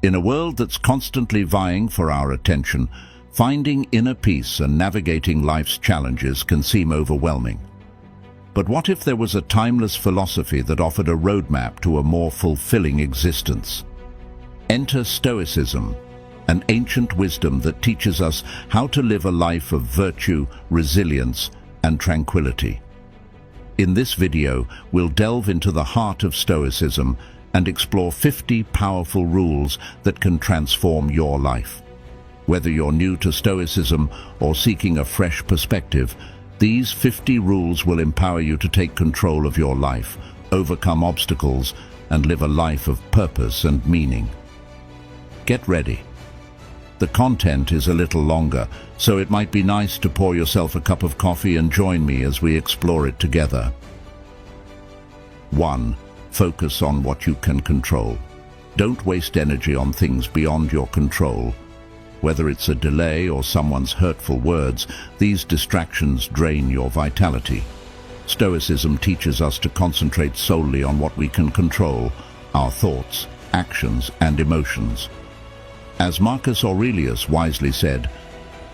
In a world that's constantly vying for our attention, finding inner peace and navigating life's challenges can seem overwhelming. But what if there was a timeless philosophy that offered a roadmap to a more fulfilling existence? Enter Stoicism, an ancient wisdom that teaches us how to live a life of virtue, resilience, and tranquility. In this video, we'll delve into the heart of Stoicism and explore 50 powerful rules that can transform your life. Whether you're new to Stoicism or seeking a fresh perspective, these 50 rules will empower you to take control of your life, overcome obstacles, and live a life of purpose and meaning. Get ready. The content is a little longer, so it might be nice to pour yourself a cup of coffee and join me as we explore it together. 1. Focus on what you can control. Don't waste energy on things beyond your control. Whether it's a delay or someone's hurtful words, these distractions drain your vitality. Stoicism teaches us to concentrate solely on what we can control, our thoughts, actions, and emotions. As Marcus Aurelius wisely said,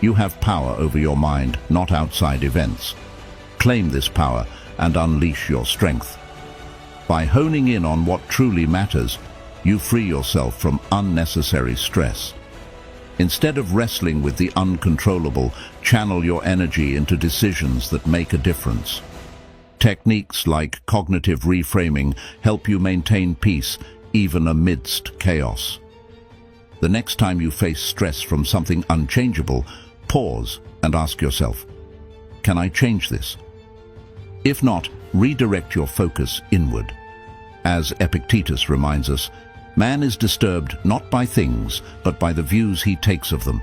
"You have power over your mind, not outside events." Claim this power and unleash your strength. By honing in on what truly matters, you free yourself from unnecessary stress. Instead of wrestling with the uncontrollable, channel your energy into decisions that make a difference. Techniques like cognitive reframing help you maintain peace even amidst chaos. The next time you face stress from something unchangeable, pause and ask yourself, "Can I change this?" If not, redirect your focus inward. As Epictetus reminds us, man is disturbed not by things, but by the views he takes of them.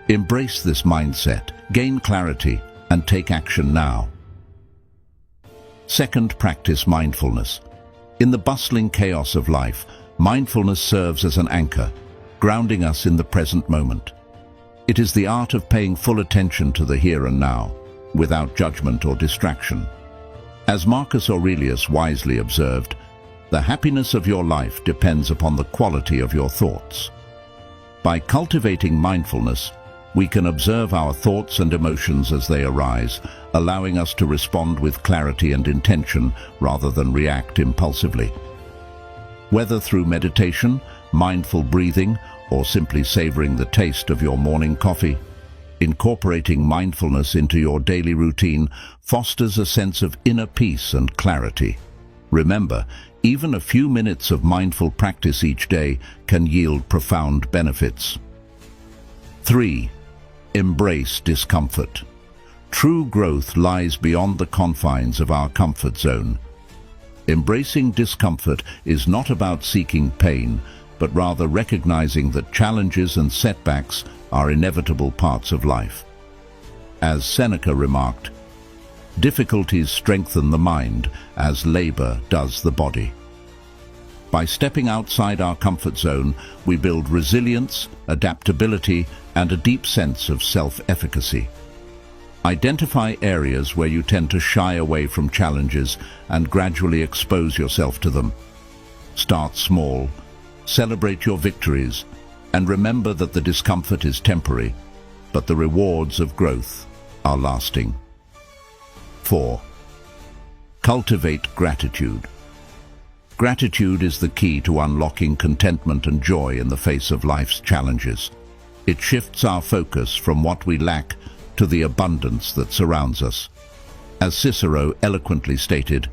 Embrace this mindset, gain clarity, and take action now. 2. Practice mindfulness. In the bustling chaos of life, mindfulness serves as an anchor, grounding us in the present moment. It is the art of paying full attention to the here and now, without judgment or distraction. As Marcus Aurelius wisely observed, the happiness of your life depends upon the quality of your thoughts. By cultivating mindfulness, we can observe our thoughts and emotions as they arise, allowing us to respond with clarity and intention rather than react impulsively. Whether through meditation, mindful breathing, or simply savoring the taste of your morning coffee, incorporating mindfulness into your daily routine fosters a sense of inner peace and clarity. Remember, even a few minutes of mindful practice each day can yield profound benefits. 3. Embrace discomfort. True growth lies beyond the confines of our comfort zone. Embracing discomfort is not about seeking pain, but rather recognizing that challenges and setbacks are inevitable parts of life. As Seneca remarked, "Difficulties strengthen the mind as labor does the body." By stepping outside our comfort zone, we build resilience, adaptability, and a deep sense of self-efficacy. Identify areas where you tend to shy away from challenges and gradually expose yourself to them. Start small, celebrate your victories, and remember that the discomfort is temporary, but the rewards of growth are lasting. 4. Cultivate gratitude. Gratitude is the key to unlocking contentment and joy in the face of life's challenges. It shifts our focus from what we lack to the abundance that surrounds us. As Cicero eloquently stated,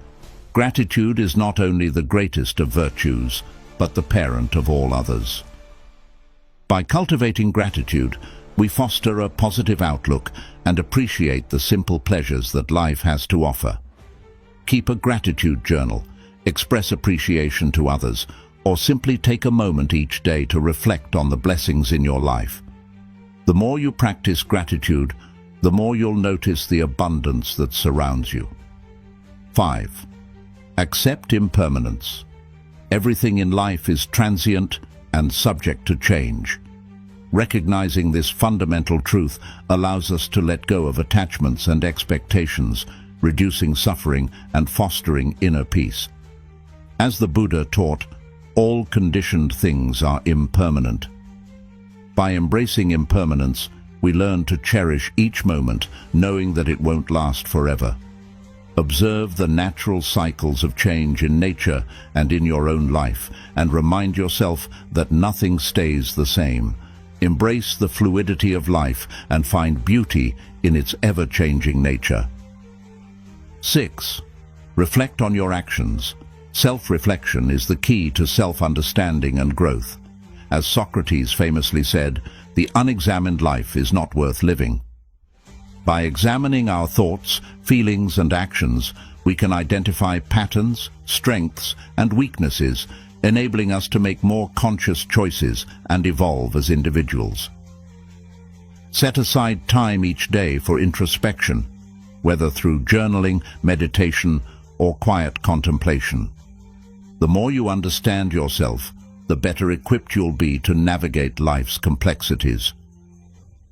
"Gratitude is not only the greatest of virtues, but the parent of all others." By cultivating gratitude, we foster a positive outlook and appreciate the simple pleasures that life has to offer. Keep a gratitude journal, express appreciation to others, or simply take a moment each day to reflect on the blessings in your life. The more you practice gratitude, the more you'll notice the abundance that surrounds you. 5. Accept impermanence. Everything in life is transient and subject to change. Recognizing this fundamental truth allows us to let go of attachments and expectations, reducing suffering and fostering inner peace. As the Buddha taught, all conditioned things are impermanent. By embracing impermanence, we learn to cherish each moment, knowing that it won't last forever. Observe the natural cycles of change in nature and in your own life, and remind yourself that nothing stays the same. Embrace the fluidity of life and find beauty in its ever-changing nature. 6. Reflect on your actions. Self-reflection is the key to self-understanding and growth. As Socrates famously said, the unexamined life is not worth living. By examining our thoughts, feelings, and actions, we can identify patterns, strengths, and weaknesses, enabling us to make more conscious choices and evolve as individuals. Set aside time each day for introspection, whether through journaling, meditation, or quiet contemplation. The more you understand yourself, the better equipped you'll be to navigate life's complexities.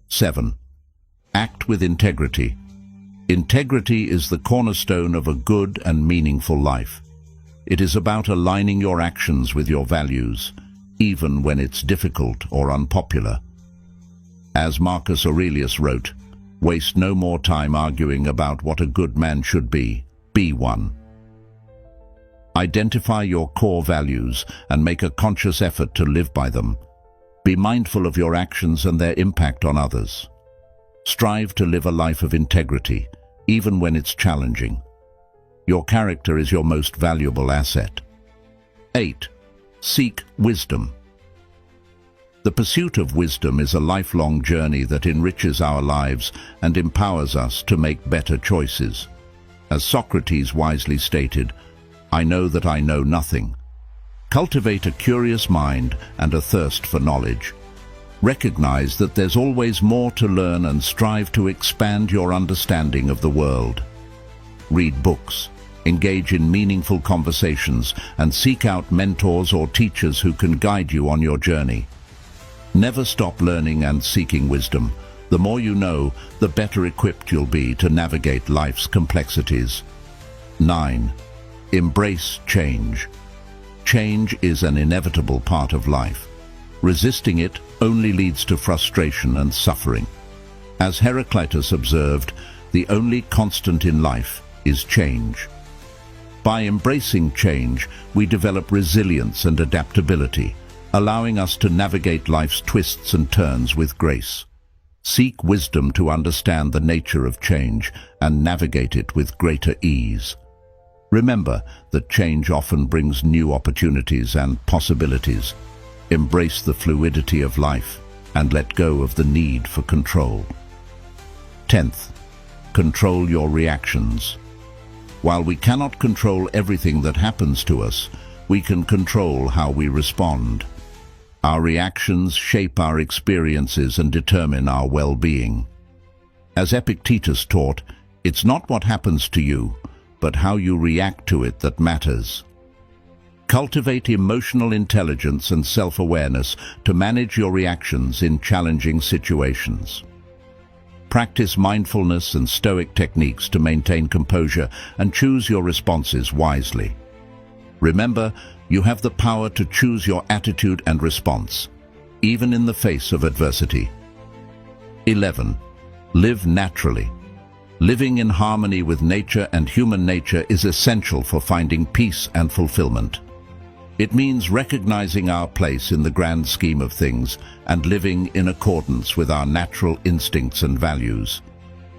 7. Act with integrity. Integrity is the cornerstone of a good and meaningful life. It is about aligning your actions with your values, even when it's difficult or unpopular. As Marcus Aurelius wrote, "Waste no more time arguing about what a good man should be one." Identify your core values and make a conscious effort to live by them. Be mindful of your actions and their impact on others. Strive to live a life of integrity, even when it's challenging. Your character is your most valuable asset. 8. Seek wisdom. The pursuit of wisdom is a lifelong journey that enriches our lives and empowers us to make better choices. As Socrates wisely stated, "I know that I know nothing." Cultivate a curious mind and a thirst for knowledge. Recognize that there's always more to learn and strive to expand your understanding of the world. Read books, engage in meaningful conversations, and seek out mentors or teachers who can guide you on your journey. Never stop learning and seeking wisdom. The more you know, the better equipped you'll be to navigate life's complexities. 9. Embrace change. Change is an inevitable part of life. Resisting it only leads to frustration and suffering. As Epictetus observed, the only constant in life is change. By embracing change, we develop resilience and adaptability, allowing us to navigate life's twists and turns with grace. Seek wisdom to understand the nature of change and navigate it with greater ease. Remember that change often brings new opportunities and possibilities. Embrace the fluidity of life and let go of the need for control. 10th, control your reactions. While we cannot control everything that happens to us, we can control how we respond. Our reactions shape our experiences and determine our well-being. As Epictetus taught, it's not what happens to you, but how you react to it that matters. Cultivate emotional intelligence and self-awareness to manage your reactions in challenging situations. Practice mindfulness and Stoic techniques to maintain composure and choose your responses wisely. Remember, you have the power to choose your attitude and response, even in the face of adversity. 11. Live naturally. Living in harmony with nature and human nature is essential for finding peace and fulfillment. It means recognizing our place in the grand scheme of things and living in accordance with our natural instincts and values.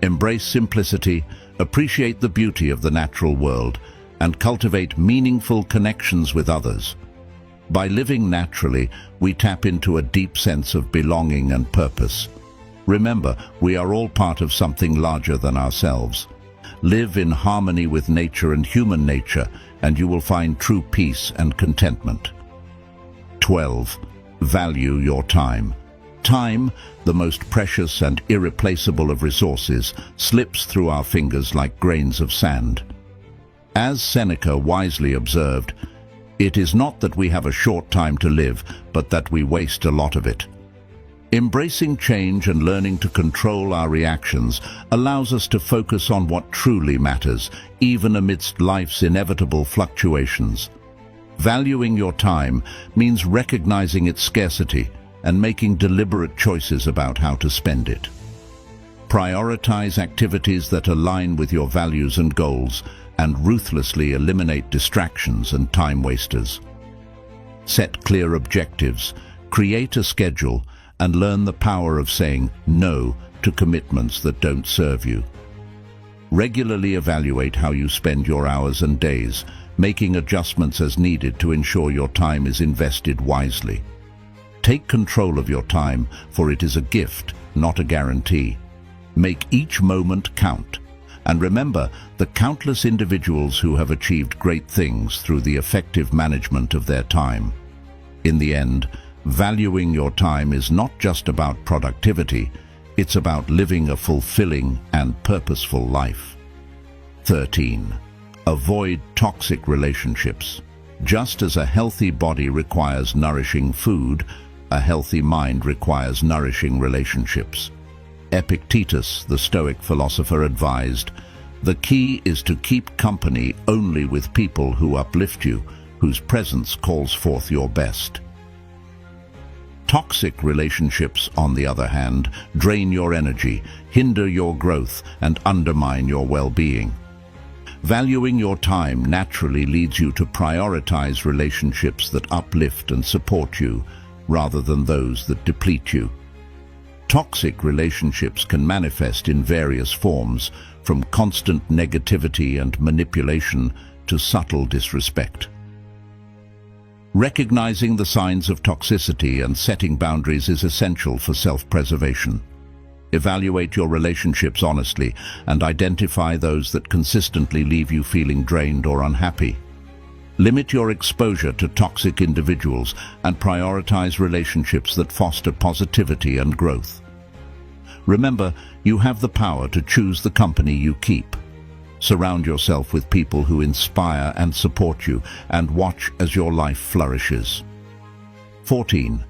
Embrace simplicity, appreciate the beauty of the natural world, and cultivate meaningful connections with others. By living naturally, we tap into a deep sense of belonging and purpose. Remember, we are all part of something larger than ourselves. Live in harmony with nature and human nature, and you will find true peace and contentment. 12. Value your time. Time, the most precious and irreplaceable of resources, slips through our fingers like grains of sand. As Seneca wisely observed, it is not that we have a short time to live, but that we waste a lot of it. Embracing change and learning to control our reactions allows us to focus on what truly matters, even amidst life's inevitable fluctuations. Valuing your time means recognizing its scarcity and making deliberate choices about how to spend it. Prioritize activities that align with your values and goals, and ruthlessly eliminate distractions and time wasters. Set clear objectives, create a schedule, and learn the power of saying no to commitments that don't serve you. Regularly evaluate how you spend your hours and days, making adjustments as needed to ensure your time is invested wisely. Take control of your time, for it is a gift, not a guarantee. Make each moment count. And remember the countless individuals who have achieved great things through the effective management of their time. In the end, valuing your time is not just about productivity, it's about living a fulfilling and purposeful life. 13. Avoid toxic relationships. Just as a healthy body requires nourishing food, a healthy mind requires nourishing relationships. Epictetus, the Stoic philosopher, advised, "The key is to keep company only with people who uplift you, whose presence calls forth your best." Toxic relationships, on the other hand, drain your energy, hinder your growth, and undermine your well-being. Valuing your time naturally leads you to prioritize relationships that uplift and support you, rather than those that deplete you. Toxic relationships can manifest in various forms, from constant negativity and manipulation to subtle disrespect. Recognizing the signs of toxicity and setting boundaries is essential for self-preservation. Evaluate your relationships honestly and identify those that consistently leave you feeling drained or unhappy. Limit your exposure to toxic individuals and prioritize relationships that foster positivity and growth. Remember, you have the power to choose the company you keep. Surround yourself with people who inspire and support you, and watch as your life flourishes. 14.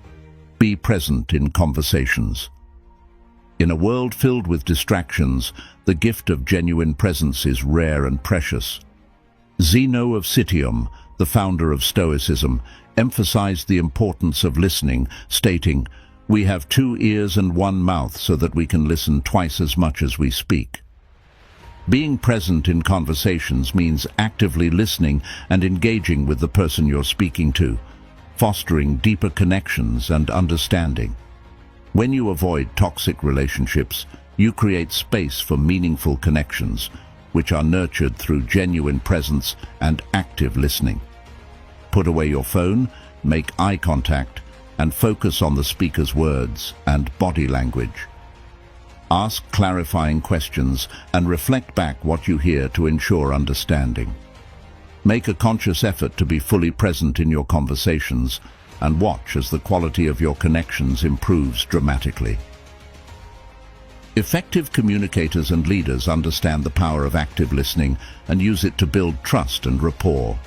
Be present in conversations. In a world filled with distractions, the gift of genuine presence is rare and precious. Zeno of Citium, the founder of Stoicism, emphasized the importance of listening, stating, "We have 2 ears and 1 mouth so that we can listen twice as much as we speak." Being present in conversations means actively listening and engaging with the person you're speaking to, fostering deeper connections and understanding. When you avoid toxic relationships, you create space for meaningful connections, which are nurtured through genuine presence and active listening. Put away your phone, make eye contact, and focus on the speaker's words and body language. Ask clarifying questions and reflect back what you hear to ensure understanding. Make a conscious effort to be fully present in your conversations and watch as the quality of your connections improves dramatically. Effective communicators and leaders understand the power of active listening and use it to build trust and rapport.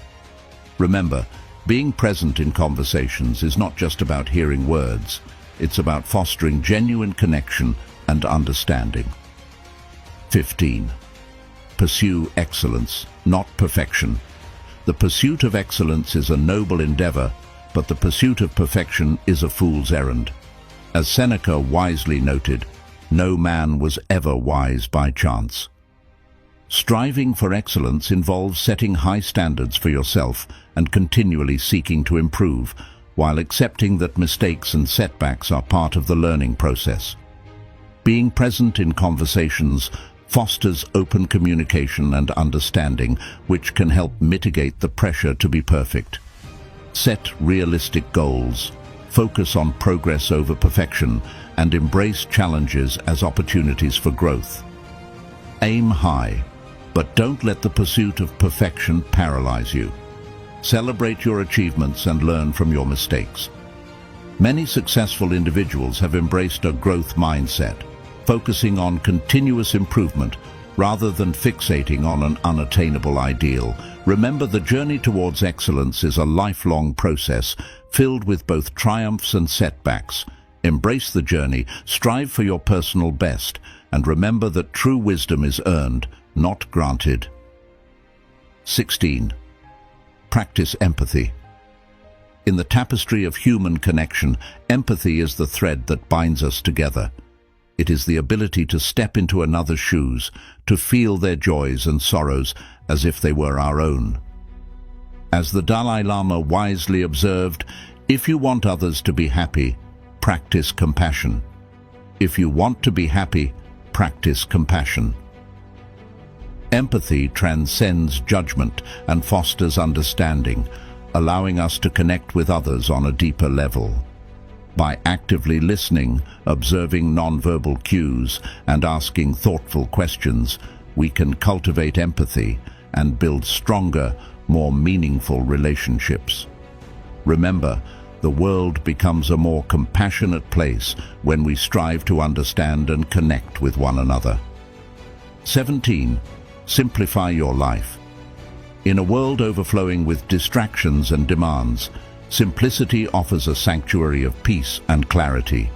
Remember, being present in conversations is not just about hearing words, it's about fostering genuine connection and understanding. 15. Pursue excellence, not perfection. The pursuit of excellence is a noble endeavor, but the pursuit of perfection is a fool's errand. As Seneca wisely noted, no man was ever wise by chance. Striving for excellence involves setting high standards for yourself and continually seeking to improve, while accepting that mistakes and setbacks are part of the learning process. Being present in conversations fosters open communication and understanding, which can help mitigate the pressure to be perfect. Set realistic goals, focus on progress over perfection, and embrace challenges as opportunities for growth. Aim high, but don't let the pursuit of perfection paralyze you. Celebrate your achievements and learn from your mistakes. Many successful individuals have embraced a growth mindset, focusing on continuous improvement rather than fixating on an unattainable ideal. Remember, the journey towards excellence is a lifelong process filled with both triumphs and setbacks. Embrace the journey, strive for your personal best, and remember that true wisdom is earned, not granted. 16. Practice empathy. In the tapestry of human connection, empathy is the thread that binds us together. It is the ability to step into another's shoes, to feel their joys and sorrows as if they were our own. As the Dalai Lama wisely observed, if you want others to be happy, practice compassion. If you want to be happy, practice compassion. Empathy transcends judgment and fosters understanding, allowing us to connect with others on a deeper level. By actively listening, observing nonverbal cues, and asking thoughtful questions, we can cultivate empathy and build stronger, more meaningful relationships. Remember, the world becomes a more compassionate place when we strive to understand and connect with one another. 17. Simplify your life. In a world overflowing with distractions and demands, simplicity offers a sanctuary of peace and clarity.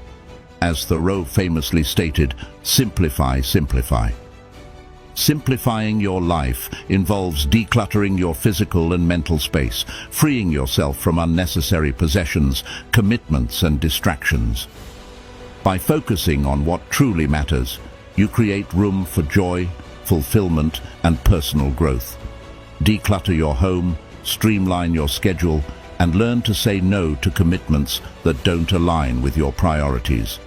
As Thoreau famously stated, simplify, simplify. Simplifying your life involves decluttering your physical and mental space, freeing yourself from unnecessary possessions, commitments, and distractions. By focusing on what truly matters, you create room for joy, fulfillment, and personal growth. Declutter your home, streamline your schedule, and learn to say no to commitments that don't align with your priorities.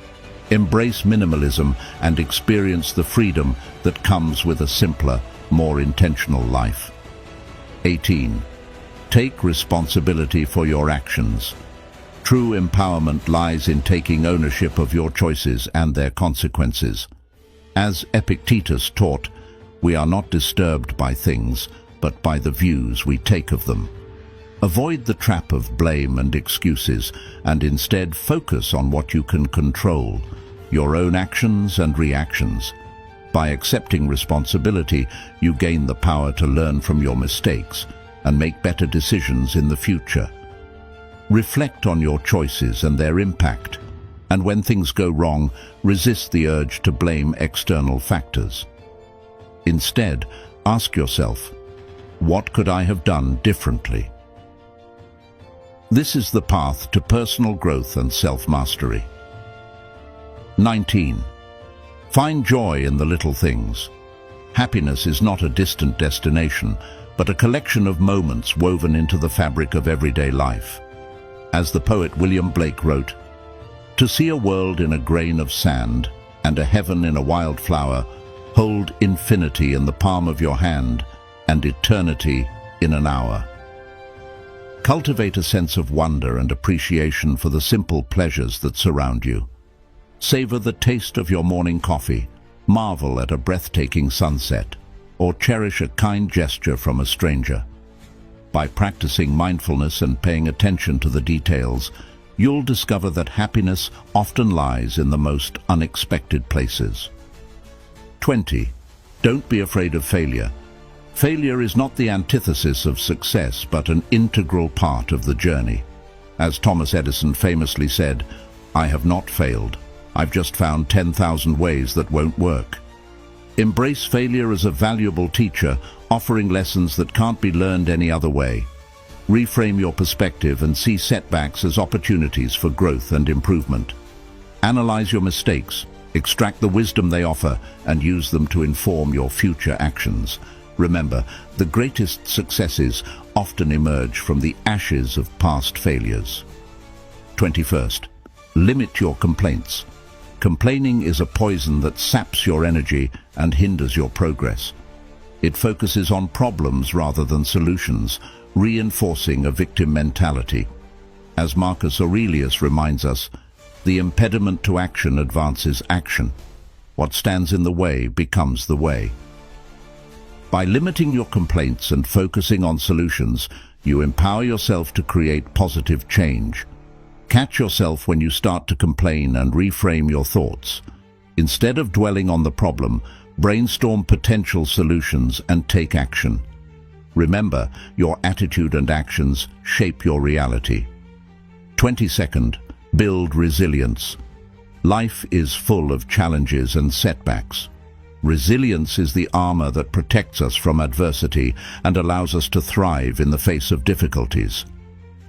Embrace minimalism and experience the freedom that comes with a simpler, more intentional life. 18. Take responsibility for your actions. True empowerment lies in taking ownership of your choices and their consequences. As Epictetus taught, we are not disturbed by things, but by the views we take of them. Avoid the trap of blame and excuses, and instead focus on what you can control, your own actions and reactions. By accepting responsibility, you gain the power to learn from your mistakes and make better decisions in the future. Reflect on your choices and their impact, and when things go wrong, resist the urge to blame external factors. Instead, ask yourself, what could I have done differently? This is the path to personal growth and self-mastery. 19. Find joy in the little things. Happiness is not a distant destination, but a collection of moments woven into the fabric of everyday life. As the poet William Blake wrote, "To see a world in a grain of sand and a heaven in a wildflower, hold infinity in the palm of your hand and eternity in an hour." Cultivate a sense of wonder and appreciation for the simple pleasures that surround you. Savor the taste of your morning coffee, marvel at a breathtaking sunset, or cherish a kind gesture from a stranger. By practicing mindfulness and paying attention to the details, you'll discover that happiness often lies in the most unexpected places. 20. Don't be afraid of failure. Failure is not the antithesis of success, but an integral part of the journey. As Thomas Edison famously said, "I have not failed. I've just found 10,000 ways that won't work." Embrace failure as a valuable teacher, offering lessons that can't be learned any other way. Reframe your perspective and see setbacks as opportunities for growth and improvement. Analyze your mistakes, extract the wisdom they offer, and use them to inform your future actions. Remember, the greatest successes often emerge from the ashes of past failures. 21st, limit your complaints. Complaining is a poison that saps your energy and hinders your progress. It focuses on problems rather than solutions, reinforcing a victim mentality. As Marcus Aurelius reminds us, the impediment to action advances action. What stands in the way becomes the way. By limiting your complaints and focusing on solutions, you empower yourself to create positive change. Catch yourself when you start to complain and reframe your thoughts. Instead of dwelling on the problem, brainstorm potential solutions and take action. Remember, your attitude and actions shape your reality. 22nd, build resilience. Life is full of challenges and setbacks. Resilience is the armor that protects us from adversity and allows us to thrive in the face of difficulties.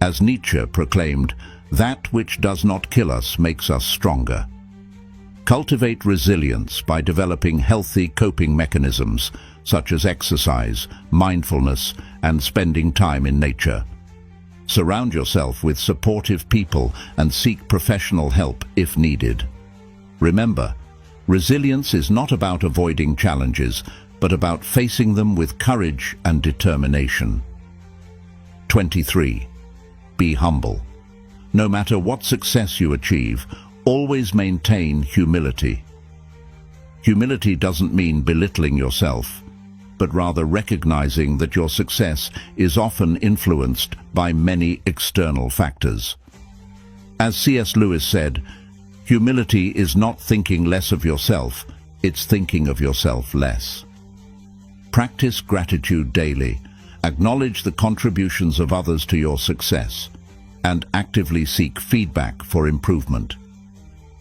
As Nietzsche proclaimed, that which does not kill us makes us stronger. Cultivate resilience by developing healthy coping mechanisms such as exercise, mindfulness, and spending time in nature. Surround yourself with supportive people and seek professional help if needed. Remember, resilience is not about avoiding challenges, but about facing them with courage and determination. 23. Be humble. No matter what success you achieve, always maintain humility. Humility doesn't mean belittling yourself, but rather recognizing that your success is often influenced by many external factors. As C.S. Lewis said, humility is not thinking less of yourself, it's thinking of yourself less. Practice gratitude daily, acknowledge the contributions of others to your success, and actively seek feedback for improvement.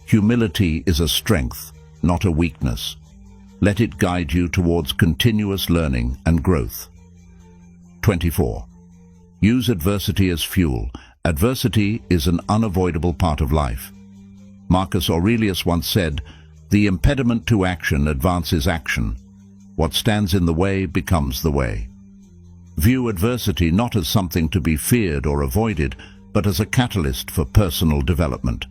Humility is a strength, not a weakness. Let it guide you towards continuous learning and growth. 24. Use adversity as fuel. Adversity is an unavoidable part of life. Marcus Aurelius once said, "The impediment to action advances action. What stands in the way becomes the way." View adversity not as something to be feared or avoided, but as a catalyst for personal development.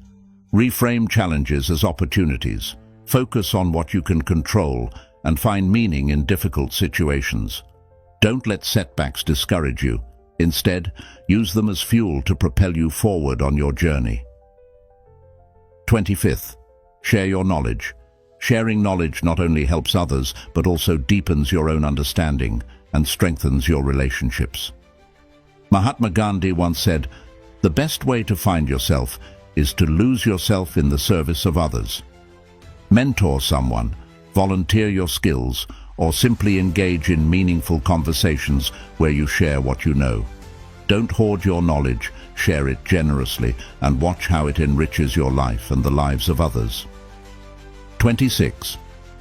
Reframe challenges as opportunities. Focus on what you can control and find meaning in difficult situations. Don't let setbacks discourage you. Instead, use them as fuel to propel you forward on your journey. 25th. Share your knowledge. Sharing knowledge not only helps others, but also deepens your own understanding and strengthens your relationships. Mahatma Gandhi once said, "The best way to find yourself is to lose yourself in the service of others." Mentor someone, volunteer your skills, or simply engage in meaningful conversations where you share what you know. Don't hoard your knowledge, share it generously, and watch how it enriches your life and the lives of others. 26.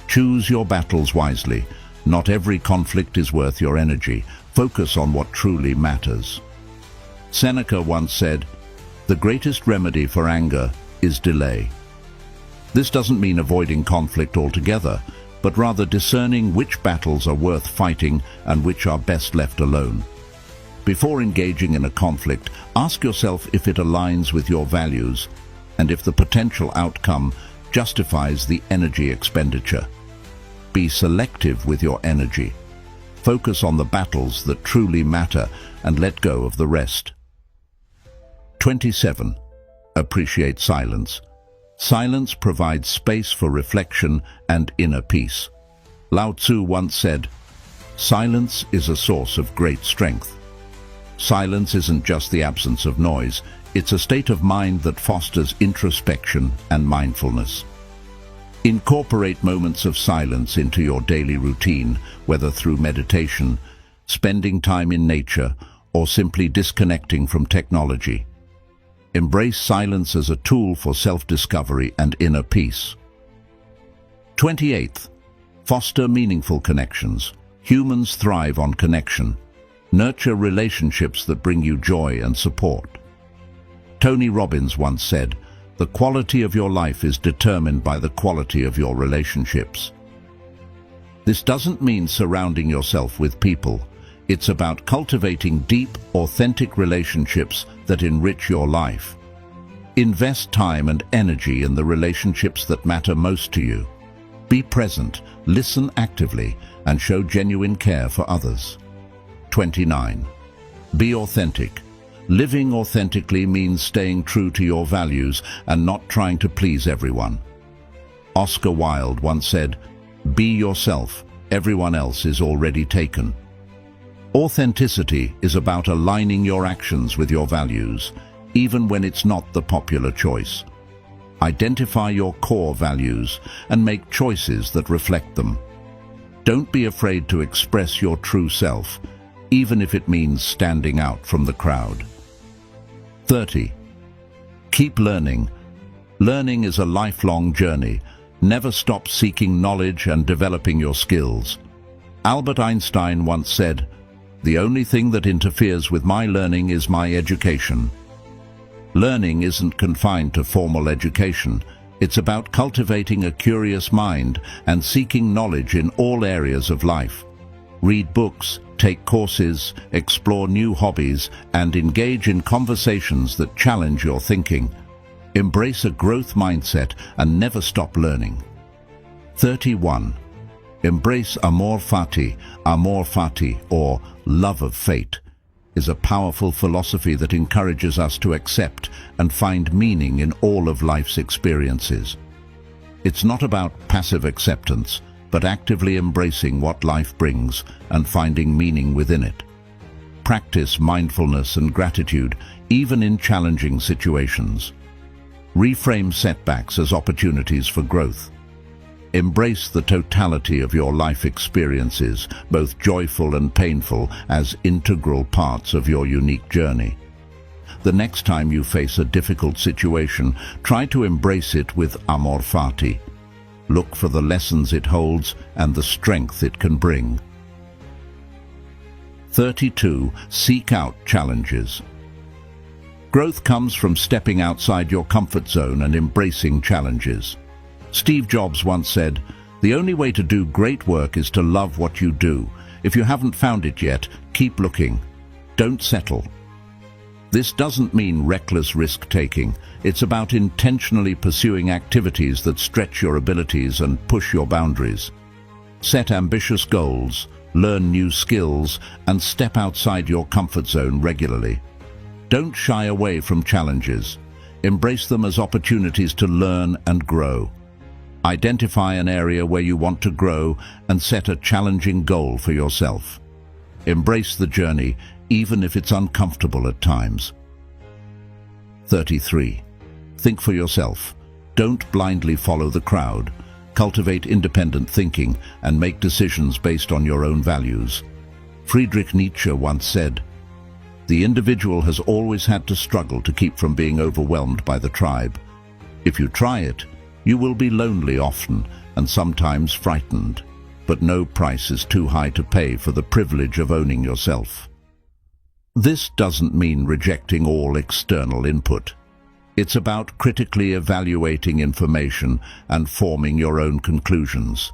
Choose your battles wisely. Not every conflict is worth your energy. Focus on what truly matters. Seneca once said, "The greatest remedy for anger is delay." This doesn't mean avoiding conflict altogether, but rather discerning which battles are worth fighting and which are best left alone. Before engaging in a conflict, ask yourself if it aligns with your values and if the potential outcome justifies the energy expenditure. Be selective with your energy. Focus on the battles that truly matter and let go of the rest. 27. Appreciate silence. Silence provides space for reflection and inner peace. Lao Tzu once said, "Silence is a source of great strength." Silence isn't just the absence of noise, it's a state of mind that fosters introspection and mindfulness. Incorporate moments of silence into your daily routine, whether through meditation, spending time in nature, or simply disconnecting from technology. Embrace silence as a tool for self-discovery and inner peace. 28th. Foster meaningful connections. Humans thrive on connection. Nurture relationships that bring you joy and support. Tony Robbins once said, "The quality of your life is determined by the quality of your relationships." This doesn't mean surrounding yourself with people. It's about cultivating deep, authentic relationships that enrich your life. Invest time and energy in the relationships that matter most to you. Be present, listen actively, and show genuine care for others. 29. Be authentic. Living authentically means staying true to your values and not trying to please everyone. Oscar Wilde once said, "Be yourself, everyone else is already taken." Authenticity is about aligning your actions with your values, even when it's not the popular choice. Identify your core values and make choices that reflect them. Don't be afraid to express your true self, even if it means standing out from the crowd. 30. Keep learning. Learning is a lifelong journey. Never stop seeking knowledge and developing your skills. Albert Einstein once said, The only thing that interferes with my learning is my education. Learning isn't confined to formal education. It's about cultivating a curious mind and seeking knowledge in all areas of life. Read books, take courses, explore new hobbies, and engage in conversations that challenge your thinking. Embrace a growth mindset and never stop learning. 31. Embrace amor fati, or love of fate, is a powerful philosophy that encourages us to accept and find meaning in all of life's experiences. It's not about passive acceptance, but actively embracing what life brings and finding meaning within it. Practice mindfulness and gratitude, even in challenging situations. Reframe setbacks as opportunities for growth. Embrace the totality of your life experiences, both joyful and painful, as integral parts of your unique journey. The next time you face a difficult situation, try to embrace it with amor fati. Look for the lessons it holds and the strength it can bring. 32. Seek out challenges. Growth comes from stepping outside your comfort zone and embracing challenges. Steve Jobs once said, "The only way to do great work is to love what you do. If you haven't found it yet, keep looking. Don't settle." This doesn't mean reckless risk-taking. It's about intentionally pursuing activities that stretch your abilities and push your boundaries. Set ambitious goals, learn new skills, and step outside your comfort zone regularly. Don't shy away from challenges. Embrace them as opportunities to learn and grow. Identify an area where you want to grow and set a challenging goal for yourself. Embrace the journey, even if it's uncomfortable at times. 33. Think for yourself. Don't blindly follow the crowd. Cultivate independent thinking and make decisions based on your own values. Friedrich Nietzsche once said, "The individual has always had to struggle to keep from being overwhelmed by the tribe. If you try it, you will be lonely often and sometimes frightened, but no price is too high to pay for the privilege of owning yourself." This doesn't mean rejecting all external input. It's about critically evaluating information and forming your own conclusions.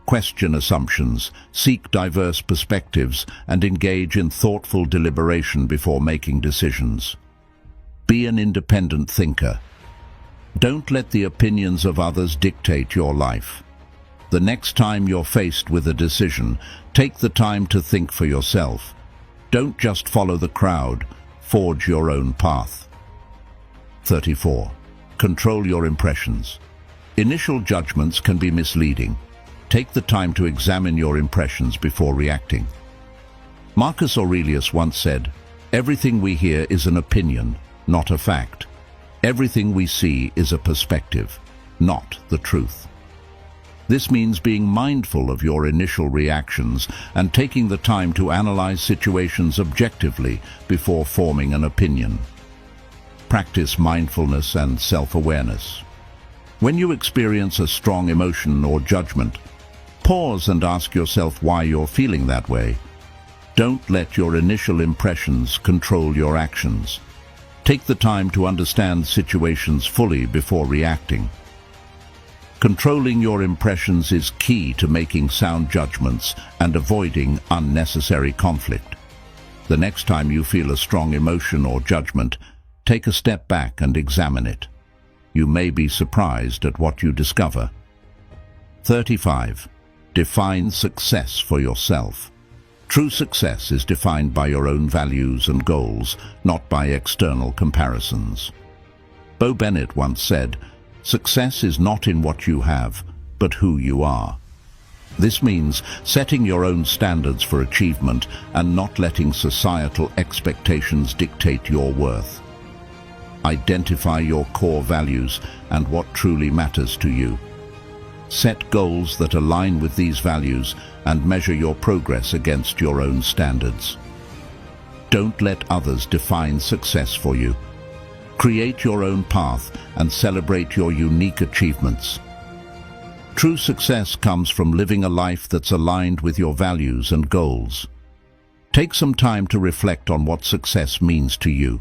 Question assumptions, seek diverse perspectives, and engage in thoughtful deliberation before making decisions. Be an independent thinker. Don't let the opinions of others dictate your life. The next time you're faced with a decision, take the time to think for yourself. Don't just follow the crowd, forge your own path. 34. Control your impressions. Initial judgments can be misleading. Take the time to examine your impressions before reacting. Marcus Aurelius once said, "Everything we hear is an opinion, not a fact. Everything we see is a perspective, not the truth." This means being mindful of your initial reactions and taking the time to analyze situations objectively before forming an opinion. Practice mindfulness and self-awareness. When you experience a strong emotion or judgment, pause and ask yourself why you're feeling that way. Don't let your initial impressions control your actions. Take the time to understand situations fully before reacting. Controlling your impressions is key to making sound judgments and avoiding unnecessary conflict. The next time you feel a strong emotion or judgment, take a step back and examine it. You may be surprised at what you discover. 35. Define success for yourself. True success is defined by your own values and goals, not by external comparisons. Bo Bennett once said, "Success is not in what you have, but who you are." This means setting your own standards for achievement and not letting societal expectations dictate your worth. Identify your core values and what truly matters to you. Set goals that align with these values and measure your progress against your own standards. Don't let others define success for you. Create your own path and celebrate your unique achievements. True success comes from living a life that's aligned with your values and goals. Take some time to reflect on what success means to you.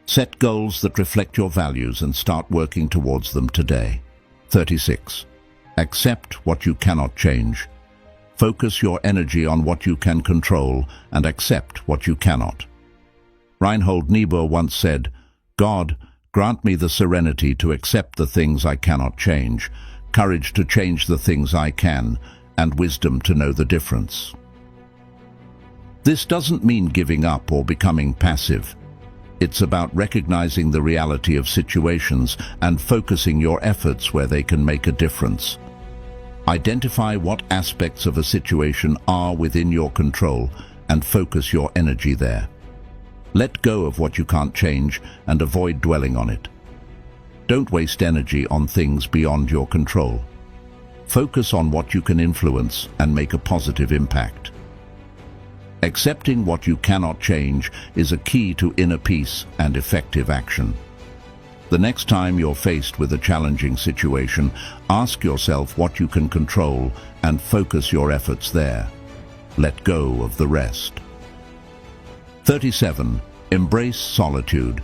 Set goals that reflect your values and start working towards them today. 36. Accept what you cannot change. Focus your energy on what you can control and accept what you cannot. Reinhold Niebuhr once said, "God, grant me the serenity to accept the things I cannot change, courage to change the things I can, and wisdom to know the difference." This doesn't mean giving up or becoming passive. It's about recognizing the reality of situations and focusing your efforts where they can make a difference. Identify what aspects of a situation are within your control and focus your energy there. Let go of what you can't change and avoid dwelling on it. Don't waste energy on things beyond your control. Focus on what you can influence and make a positive impact. Accepting what you cannot change is a key to inner peace and effective action. The next time you're faced with a challenging situation, ask yourself what you can control and focus your efforts there. Let go of the rest. 37. Embrace solitude.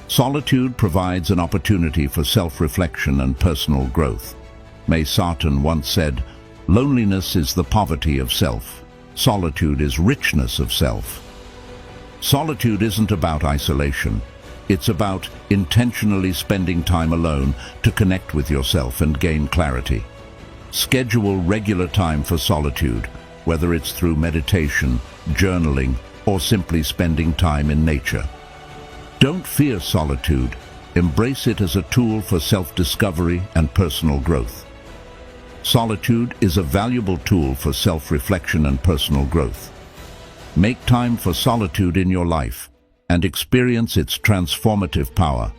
Solitude provides an opportunity for self-reflection and personal growth. May Sarton once said, "Loneliness is the poverty of self. Solitude is richness of self." Solitude isn't about isolation. It's about intentionally spending time alone to connect with yourself and gain clarity. Schedule regular time for solitude, whether it's through meditation, journaling, or simply spending time in nature. Don't fear solitude. Embrace it as a tool for self-discovery and personal growth. Solitude is a valuable tool for self-reflection and personal growth. Make time for solitude in your life and experience its transformative power.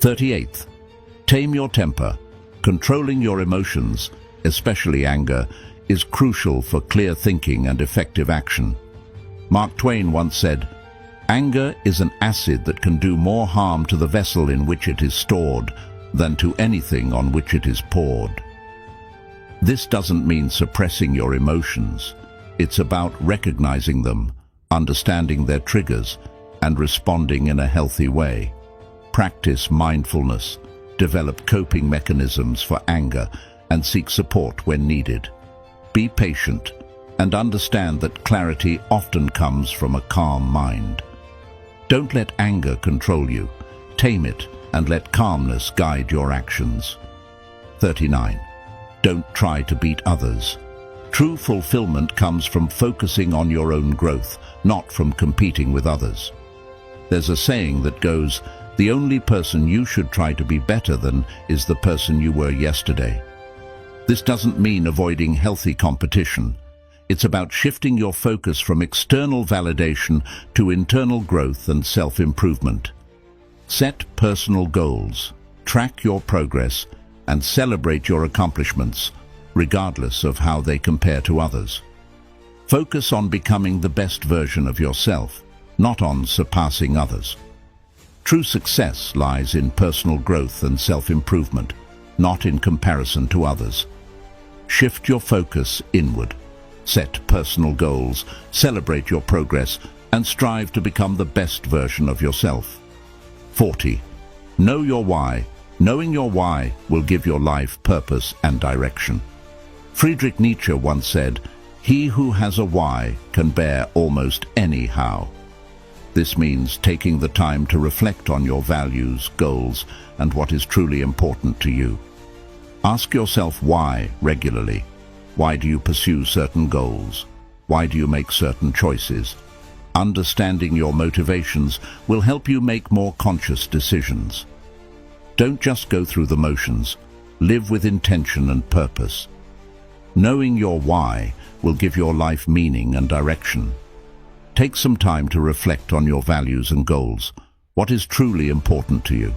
38. Tame your temper. Controlling your emotions, especially anger, is crucial for clear thinking and effective action. Mark Twain once said, "Anger is an acid that can do more harm to the vessel in which it is stored than to anything on which it is poured." This doesn't mean suppressing your emotions. It's about recognizing them, understanding their triggers, and responding in a healthy way. Practice mindfulness, develop coping mechanisms for anger, and seek support when needed. Be patient, and understand that clarity often comes from a calm mind. Don't let anger control you. Tame it, and let calmness guide your actions. 39. Don't try to beat others. True fulfillment comes from focusing on your own growth, not from competing with others. There's a saying that goes, "The only person you should try to be better than is the person you were yesterday." This doesn't mean avoiding healthy competition. It's about shifting your focus from external validation to internal growth and self-improvement. Set personal goals, track your progress, and celebrate your accomplishments, regardless of how they compare to others. Focus on becoming the best version of yourself, not on surpassing others. True success lies in personal growth and self-improvement, not in comparison to others. Shift your focus inward. Set personal goals, celebrate your progress, and strive to become the best version of yourself. 40. Know your why. Knowing your why will give your life purpose and direction. Friedrich Nietzsche once said, "He who has a why can bear almost any how." This means taking the time to reflect on your values, goals, and what is truly important to you. Ask yourself why regularly. Why do you pursue certain goals? Why do you make certain choices? Understanding your motivations will help you make more conscious decisions. Don't just go through the motions. Live with intention and purpose. Knowing your why will give your life meaning and direction. Take some time to reflect on your values and goals. What is truly important to you?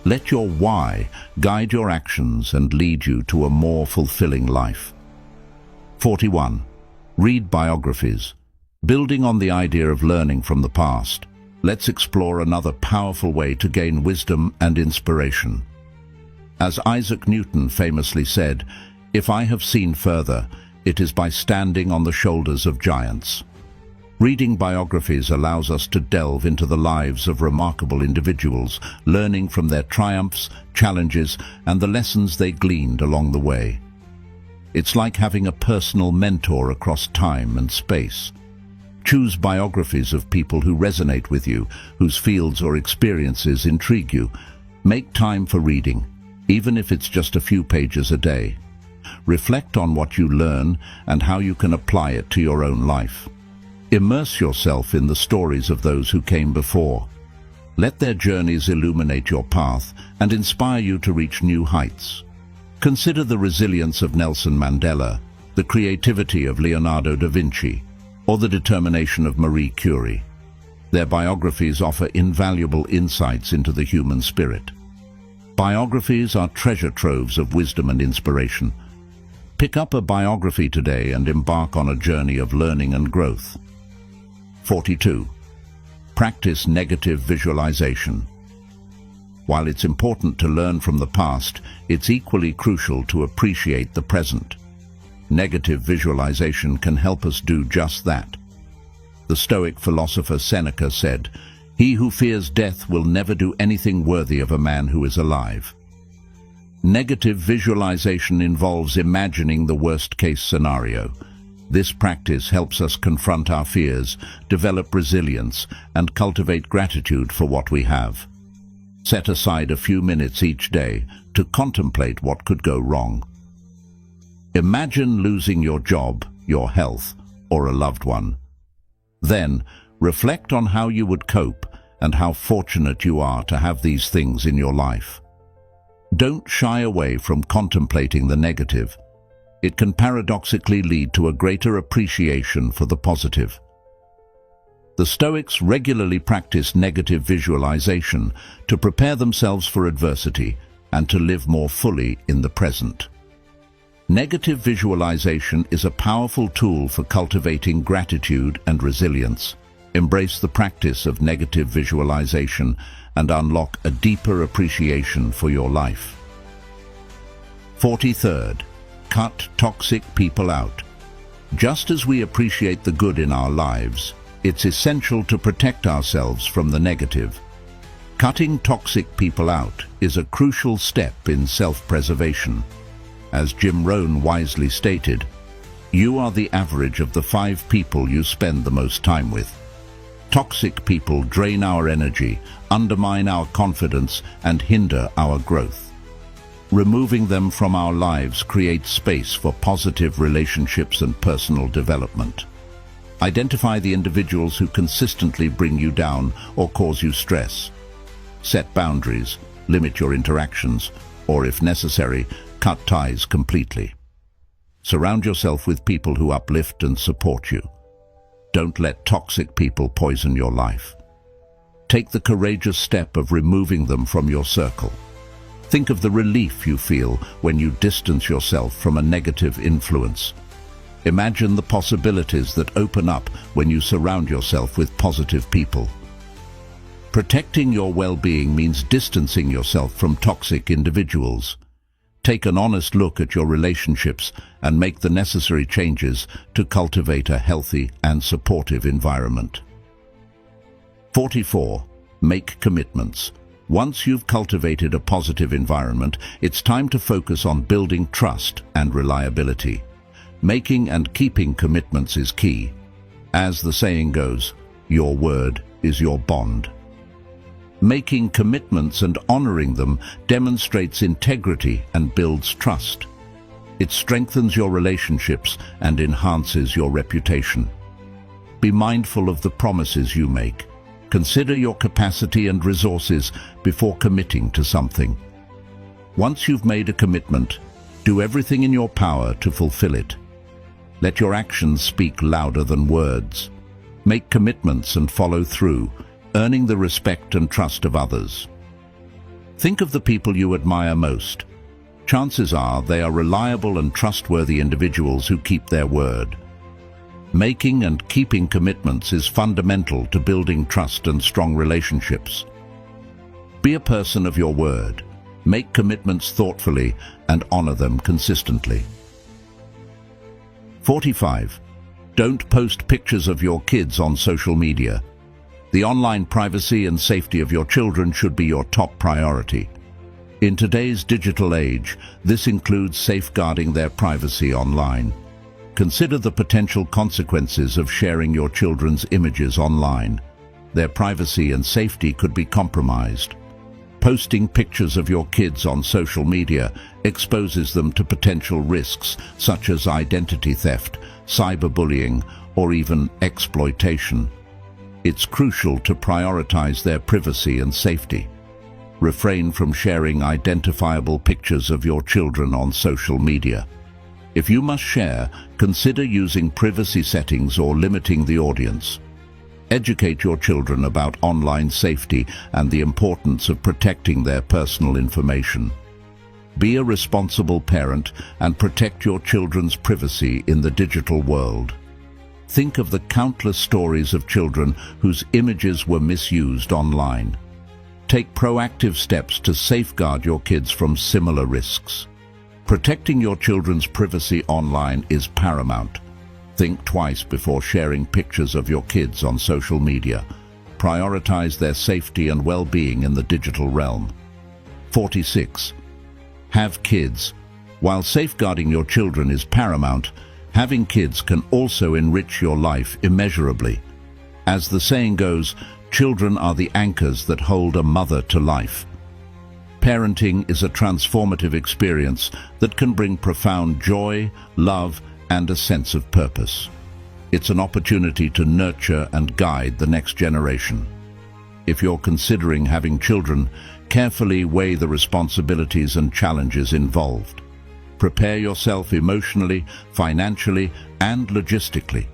Let your why guide your actions and lead you to a more fulfilling life. 41. Read biographies. Building on the idea of learning from the past, let's explore another powerful way to gain wisdom and inspiration. As Isaac Newton famously said, "If I have seen further, It is by standing on the shoulders of giants. Reading biographies allows us to delve into the lives of remarkable individuals, learning from their triumphs, challenges, and the lessons they gleaned along the way. It's like having a personal mentor across time and space. Choose biographies of people who resonate with you, whose fields or experiences intrigue you. Make time for reading, even if it's just a few pages a day. Reflect on what you learn and how you can apply it to your own life. Immerse yourself in the stories of those who came before. Let their journeys illuminate your path and inspire you to reach new heights. Consider the resilience of Nelson Mandela, the creativity of Leonardo da Vinci, or the determination of Marie Curie. Their biographies offer invaluable insights into the human spirit. Biographies are treasure troves of wisdom and inspiration. Pick up a biography today and embark on a journey of learning and growth. 42. Practice negative visualization. While it's important to learn from the past, it's equally crucial to appreciate the present. Negative visualization can help us do just that. The Stoic philosopher Seneca said, "He who fears death will never do anything worthy of a man who is alive." Negative visualization involves imagining the worst-case scenario. This practice helps us confront our fears, develop resilience, and cultivate gratitude for what we have. Set aside a few minutes each day to contemplate what could go wrong. Imagine losing your job, your health, or a loved one. Then, reflect on how you would cope and how fortunate you are to have these things in your life. Don't shy away from contemplating the negative. It can paradoxically lead to a greater appreciation for the positive. The Stoics regularly practice negative visualization to prepare themselves for adversity and to live more fully in the present. Negative visualization is a powerful tool for cultivating gratitude and resilience. Embrace the practice of negative visualization and unlock a deeper appreciation for your life. 43rd. Cut toxic people out. Just as we appreciate the good in our lives, it's essential to protect ourselves from the negative. Cutting toxic people out is a crucial step in self-preservation. As Jim Rohn wisely stated, "You are the average of the 5 people you spend the most time with." Toxic people drain our energy, undermine our confidence, and hinder our growth. Removing them from our lives creates space for positive relationships and personal development. Identify the individuals who consistently bring you down or cause you stress. Set boundaries, limit your interactions, or if necessary, cut ties completely. Surround yourself with people who uplift and support you. Don't let toxic people poison your life. Take the courageous step of removing them from your circle. Think of the relief you feel when you distance yourself from a negative influence. Imagine the possibilities that open up when you surround yourself with positive people. Protecting your well-being means distancing yourself from toxic individuals. Take an honest look at your relationships and make the necessary changes to cultivate a healthy and supportive environment. 44. Make commitments. Once you've cultivated a positive environment, it's time to focus on building trust and reliability. Making and keeping commitments is key. As the saying goes, your word is your bond. Making commitments and honoring them demonstrates integrity and builds trust. It strengthens your relationships and enhances your reputation. Be mindful of the promises you make. Consider your capacity and resources before committing to something. Once you've made a commitment, do everything in your power to fulfill it. Let your actions speak louder than words. Make commitments and follow through, earning the respect and trust of others. Think of the people you admire most. Chances are they are reliable and trustworthy individuals who keep their word. Making and keeping commitments is fundamental to building trust and strong relationships. Be a person of your word. Make commitments thoughtfully and honor them consistently. 45. Don't post pictures of your kids on social media. The online privacy and safety of your children should be your top priority. In today's digital age, this includes safeguarding their privacy online. Consider the potential consequences of sharing your children's images online. Their privacy and safety could be compromised. Posting pictures of your kids on social media exposes them to potential risks such as identity theft, cyberbullying, or even exploitation. It's crucial to prioritize their privacy and safety. Refrain from sharing identifiable pictures of your children on social media. If you must share, consider using privacy settings or limiting the audience. Educate your children about online safety and the importance of protecting their personal information. Be a responsible parent and protect your children's privacy in the digital world. Think of the countless stories of children whose images were misused online. Take proactive steps to safeguard your kids from similar risks. Protecting your children's privacy online is paramount. Think twice before sharing pictures of your kids on social media. Prioritize their safety and well-being in the digital realm. 46. Have kids. While safeguarding your children is paramount, having kids can also enrich your life immeasurably. As the saying goes, children are the anchors that hold a mother to life. Parenting is a transformative experience that can bring profound joy, love, and a sense of purpose. It's an opportunity to nurture and guide the next generation. If you're considering having children, carefully weigh the responsibilities and challenges involved. Prepare yourself emotionally, financially, and logistically.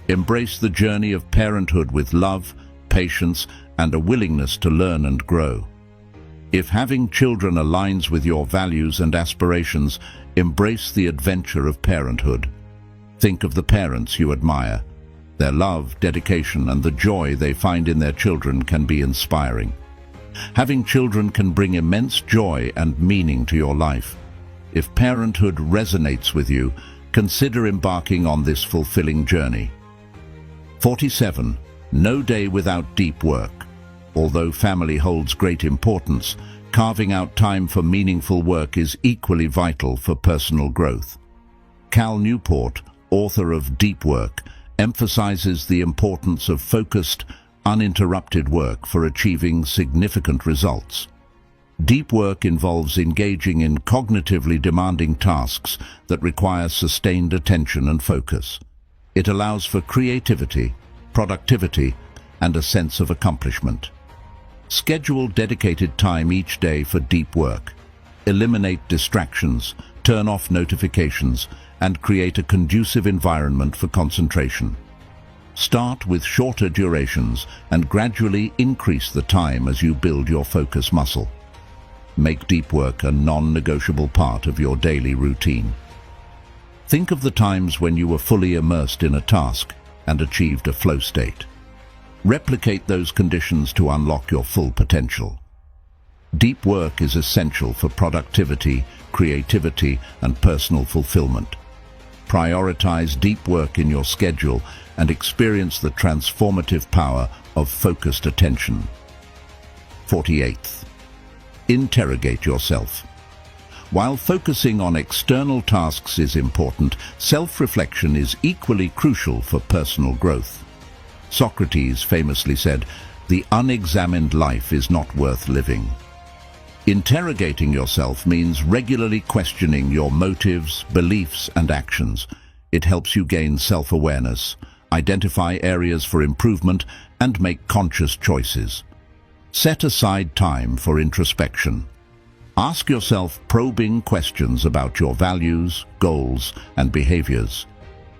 Embrace the journey of parenthood with love, patience, and a willingness to learn and grow. If having children aligns with your values and aspirations, embrace the adventure of parenthood. Think of the parents you admire. Their love, dedication, and the joy they find in their children can be inspiring. Having children can bring immense joy and meaning to your life. If parenthood resonates with you, consider embarking on this fulfilling journey. 47. No day without deep work. Although family holds great importance, carving out time for meaningful work is equally vital for personal growth. Cal Newport, author of Deep Work, emphasizes the importance of focused, uninterrupted work for achieving significant results. Deep work involves engaging in cognitively demanding tasks that require sustained attention and focus. It allows for creativity, productivity, and a sense of accomplishment. Schedule dedicated time each day for deep work. Eliminate distractions, turn off notifications, and create a conducive environment for concentration. Start with shorter durations and gradually increase the time as you build your focus muscle. Make deep work a non-negotiable part of your daily routine. Think of the times when you were fully immersed in a task and achieved a flow state. Replicate those conditions to unlock your full potential. Deep work is essential for productivity, creativity, and personal fulfillment. Prioritize deep work in your schedule and experience the transformative power of focused attention. 48. Interrogate yourself. While focusing on external tasks is important, self-reflection is equally crucial for personal growth. Socrates famously said, "The unexamined life is not worth living." Interrogating yourself means regularly questioning your motives, beliefs, and actions. It helps you gain self-awareness, identify areas for improvement, and make conscious choices. Set aside time for introspection. Ask yourself probing questions about your values, goals, and behaviors.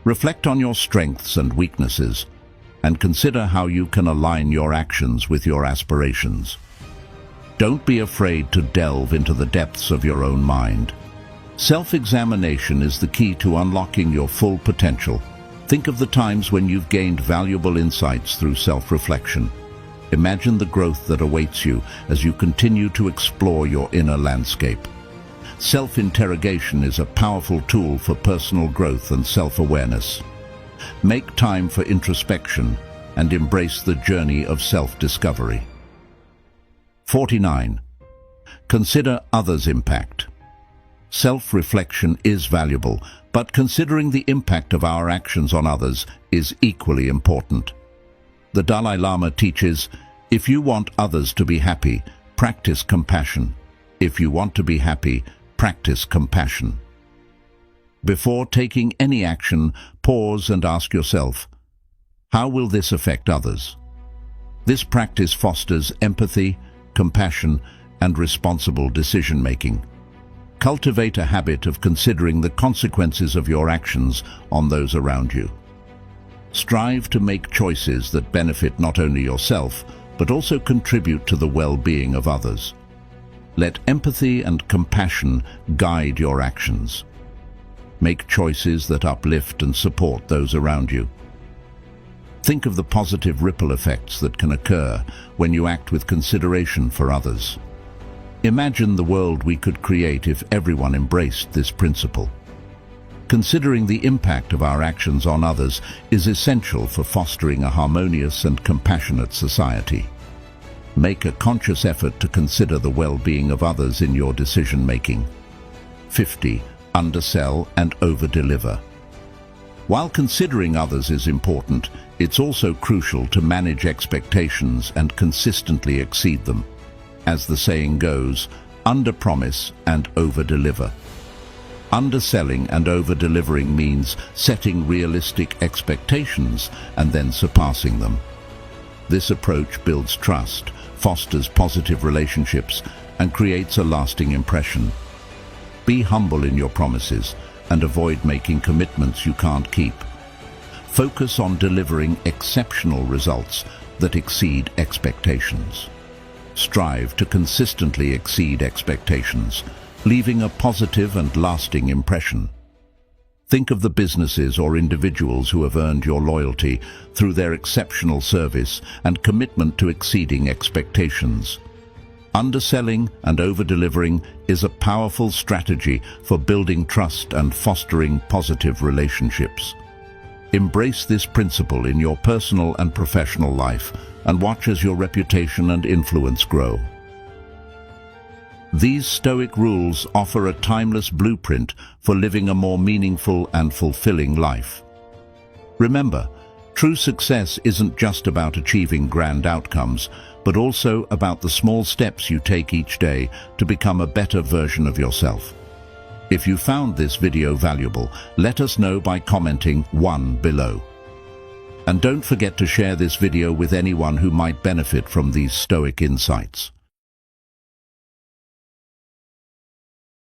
Reflect on your strengths and weaknesses, and consider how you can align your actions with your aspirations. Don't be afraid to delve into the depths of your own mind. Self-examination is the key to unlocking your full potential. Think of the times when you've gained valuable insights through self-reflection. Imagine the growth that awaits you as you continue to explore your inner landscape. Self-interrogation is a powerful tool for personal growth and self-awareness. Make time for introspection and embrace the journey of self-discovery. 49. Consider others' impact. Self-reflection is valuable, but considering the impact of our actions on others is equally important. The Dalai Lama teaches, if you want others to be happy, practice compassion. If you want to be happy, practice compassion. Before taking any action, pause and ask yourself, how will this affect others? This practice fosters empathy, compassion, and responsible decision-making. Cultivate a habit of considering the consequences of your actions on those around you. Strive to make choices that benefit not only yourself, but also contribute to the well-being of others. Let empathy and compassion guide your actions. Make choices that uplift and support those around you. Think of the positive ripple effects that can occur when you act with consideration for others. Imagine the world we could create if everyone embraced this principle. Considering the impact of our actions on others is essential for fostering a harmonious and compassionate society. Make a conscious effort to consider the well-being of others in your decision-making. 50. Undersell and over-deliver. While considering others is important, it's also crucial to manage expectations and consistently exceed them. As the saying goes, under-promise and over-deliver. Underselling and over-delivering means setting realistic expectations and then surpassing them. This approach builds trust, fosters positive relationships, and creates a lasting impression. Be humble in your promises and avoid making commitments you can't keep. Focus on delivering exceptional results that exceed expectations. Strive to consistently exceed expectations, leaving a positive and lasting impression. Think of the businesses or individuals who have earned your loyalty through their exceptional service and commitment to exceeding expectations. Underselling and over-delivering is a powerful strategy for building trust and fostering positive relationships. Embrace this principle in your personal and professional life and watch as your reputation and influence grow. These Stoic rules offer a timeless blueprint for living a more meaningful and fulfilling life. Remember, true success isn't just about achieving grand outcomes, but also about the small steps you take each day to become a better version of yourself. If you found this video valuable, let us know by commenting 1 below. And don't forget to share this video with anyone who might benefit from these Stoic insights.